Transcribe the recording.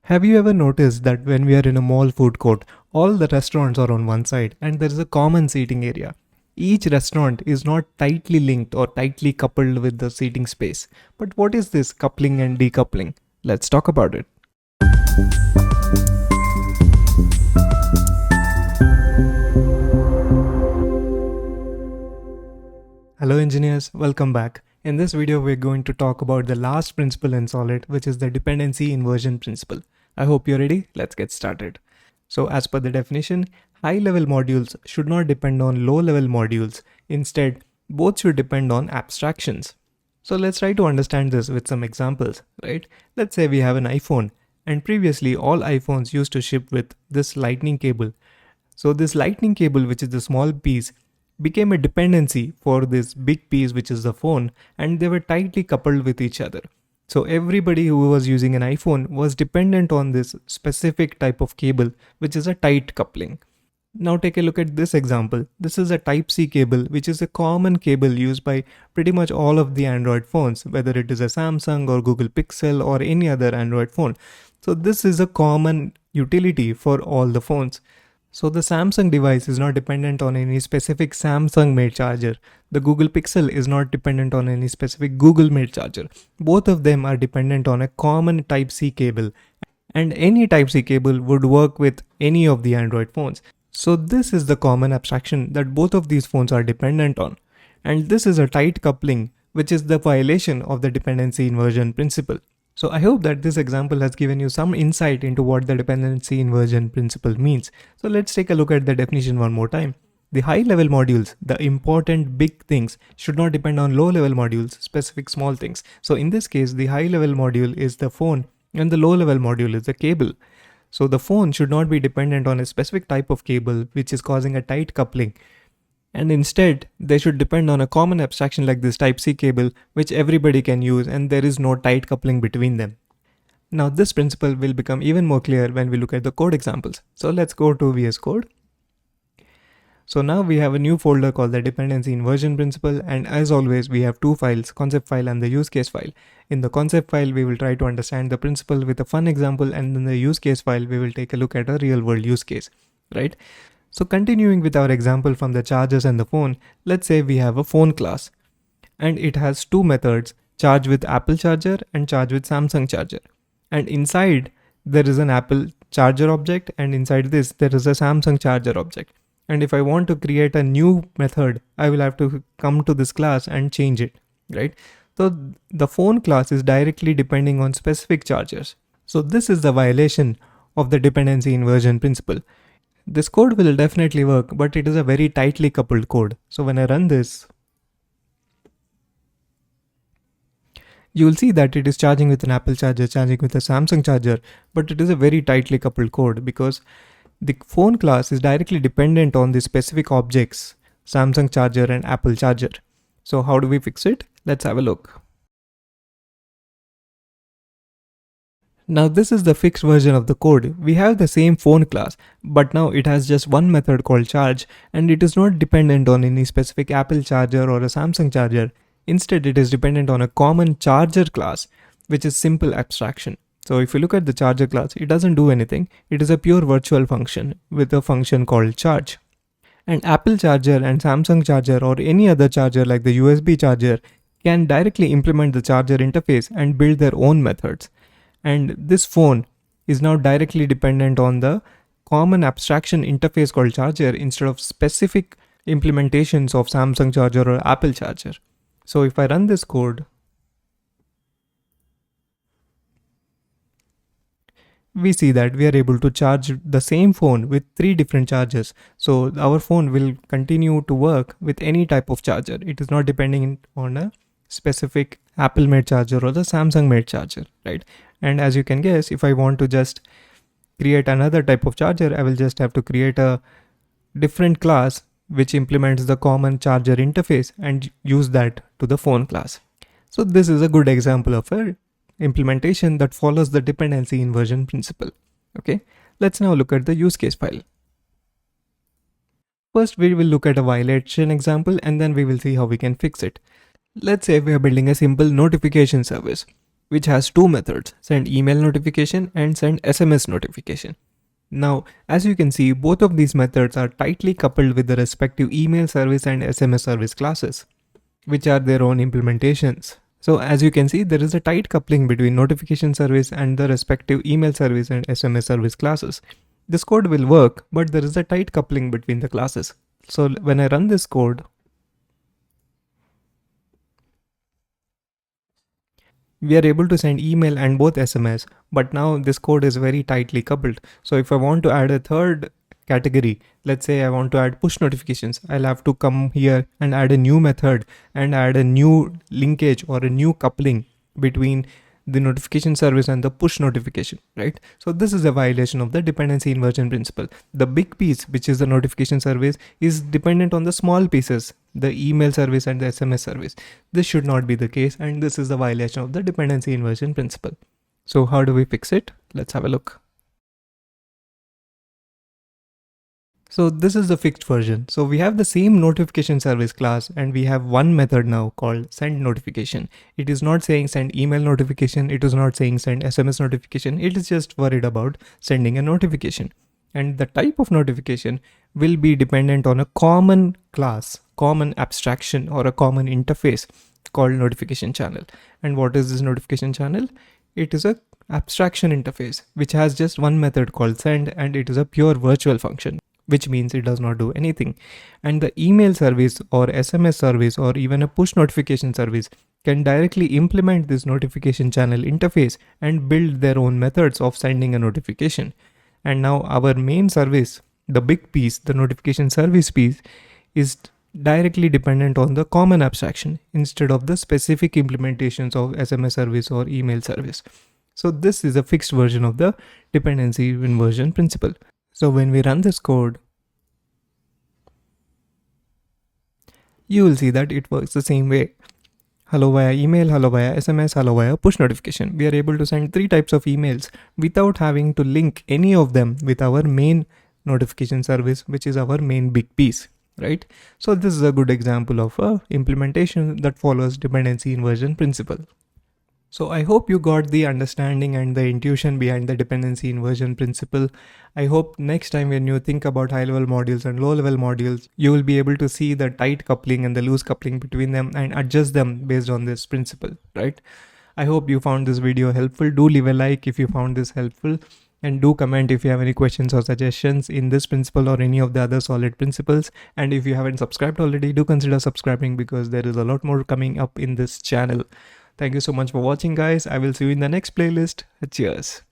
Have you ever noticed that when we are in a mall food court, all the restaurants are on one side and there is a common seating area? Each restaurant is not tightly linked or tightly coupled with the seating space. But what is this coupling and decoupling? Let's talk about it. Hello engineers, welcome back. In this video, we're going to talk about the last principle in Solid, which is the dependency inversion principle. I hope you're ready. Let's get started. So as per the definition, high-level modules should not depend on low-level modules. Instead, both should depend on abstractions. So let's try to understand this with some examples, right? Let's say we have an iPhone, and previously all iPhones used to ship with this lightning cable. So this lightning cable, which is the small piece, became a dependency for this big piece, which is the phone, and they were tightly coupled with each other. So everybody who was using an iPhone was dependent on this specific type of cable, which is a tight coupling. Now take a look at this example. This is a Type-C cable, which is a common cable used by pretty much all of the Android phones, whether it is a Samsung or Google Pixel or any other Android phone. So this is a common utility for all the phones. So the Samsung device is not dependent on any specific Samsung made charger. The Google Pixel is not dependent on any specific Google made charger. Both of them are dependent on a common Type-C cable, and any Type-C cable would work with any of the Android phones. So this is the common abstraction that both of these phones are dependent on. And this is a tight coupling, which is the violation of the dependency inversion principle. So I hope that this example has given you some insight into what the dependency inversion principle means. So let's take a look at the definition one more time. The high-level modules, the important big things, should not depend on low-level modules, specific small things. So in this case, the high-level module is the phone and the low-level module is the cable. So the phone should not be dependent on a specific type of cable which is causing a tight coupling. And instead, they should depend on a common abstraction like this Type-C cable, which everybody can use, and there is no tight coupling between them. Now this principle will become even more clear when we look at the code examples. So let's go to VS Code. So now we have a new folder called the dependency inversion principle, and as always we have two files, concept file and the use case file. In the concept file we will try to understand the principle with a fun example, and in the use case file we will take a look at a real world use case, right? So continuing with our example from the chargers and the phone, let's say we have a phone class and it has two methods, charge with Apple charger and charge with Samsung charger. And inside there is an Apple charger object, and inside this there is a Samsung charger object. And if I want to create a new method, I will have to come to this class and change it, right? So the phone class is directly depending on specific chargers. So this is the violation of the dependency inversion principle. This code will definitely work, but it is a very tightly coupled code. So when I run this, you will see that it is charging with an Apple charger, charging with a Samsung charger, but it is a very tightly coupled code because the phone class is directly dependent on the specific objects, Samsung charger and Apple charger. So how do we fix it? Let's have a look. Now this is the fixed version of the code. We have the same phone class, but now it has just one method called charge, and it is not dependent on any specific Apple charger or a Samsung charger. Instead, it is dependent on a common charger class, which is simple abstraction. So if you look at the charger class, it doesn't do anything. It is a pure virtual function with a function called charge. And Apple charger and Samsung charger or any other charger like the USB charger can directly implement the charger interface and build their own methods. And this phone is now directly dependent on the common abstraction interface called charger instead of specific implementations of Samsung charger or Apple charger. So if I run this code, we see that we are able to charge the same phone with 3 different chargers. So our phone will continue to work with any type of charger. It is not depending on a specific Apple made charger or the Samsung made charger, right? And as you can guess, if I want to just create another type of charger, I will just have to create a different class which implements the common charger interface and use that to the phone class. So this is a good example of a implementation that follows the dependency inversion principle. Okay, let's now look at the use case file. First, we will look at a violation example and then we will see how we can fix it. Let's say we are building a simple notification service. which has two methods, send email notification and send SMS notification. Now, as you can see, both of these methods are tightly coupled with the respective email service and SMS service classes, which are their own implementations. So as you can see, there is a tight coupling between notification service and the respective email service and SMS service classes. This code will work, but there is a tight coupling between the classes. So when I run this code, we are able to send email and both SMS, but now this code is very tightly coupled. So if I want to add a third category, let's say I want to add push notifications, I'll have to come here and add a new method and add a new linkage or a new coupling between the notification service and the push notification, right? So this is a violation of the dependency inversion principle. The big piece, which is the notification service, is dependent on the small pieces, the email service and the SMS service. This should not be the case, and this is a violation of the dependency inversion principle. So how do we fix it? Let's have a look. So this is the fixed version. So we have the same notification service class and we have one method now called send notification. It is not saying send email notification. It is not saying send SMS notification. It is just worried about sending a notification. And the type of notification will be dependent on a common class, common abstraction, or a common interface called notification channel. And what is this notification channel? It is a abstraction interface which has just one method called send, and it is a pure virtual function, which means it does not do anything. And the email service or SMS service or even a push notification service can directly implement this notification channel interface and build their own methods of sending a notification. And now our main service, the big piece, the notification service piece, is directly dependent on the common abstraction instead of the specific implementations of SMS service or email service. So this is a fixed version of the dependency inversion principle. So when we run this code, you will see that it works the same way. Hello via email, hello via SMS, hello via push notification. We are able to send 3 types of emails without having to link any of them with our main notification service, which is our main big piece, right? So this is a good example of a implementation that follows dependency inversion principle. So I hope you got the understanding and the intuition behind the dependency inversion principle. I hope next time when you think about high-level modules and low-level modules, you will be able to see the tight coupling and the loose coupling between them and adjust them based on this principle, right? I hope you found this video helpful. Do leave a like if you found this helpful, and do comment if you have any questions or suggestions in this principle or any of the other solid principles. And if you haven't subscribed already, do consider subscribing because there is a lot more coming up in this channel. Thank you so much for watching, guys. I will see you in the next playlist. Cheers.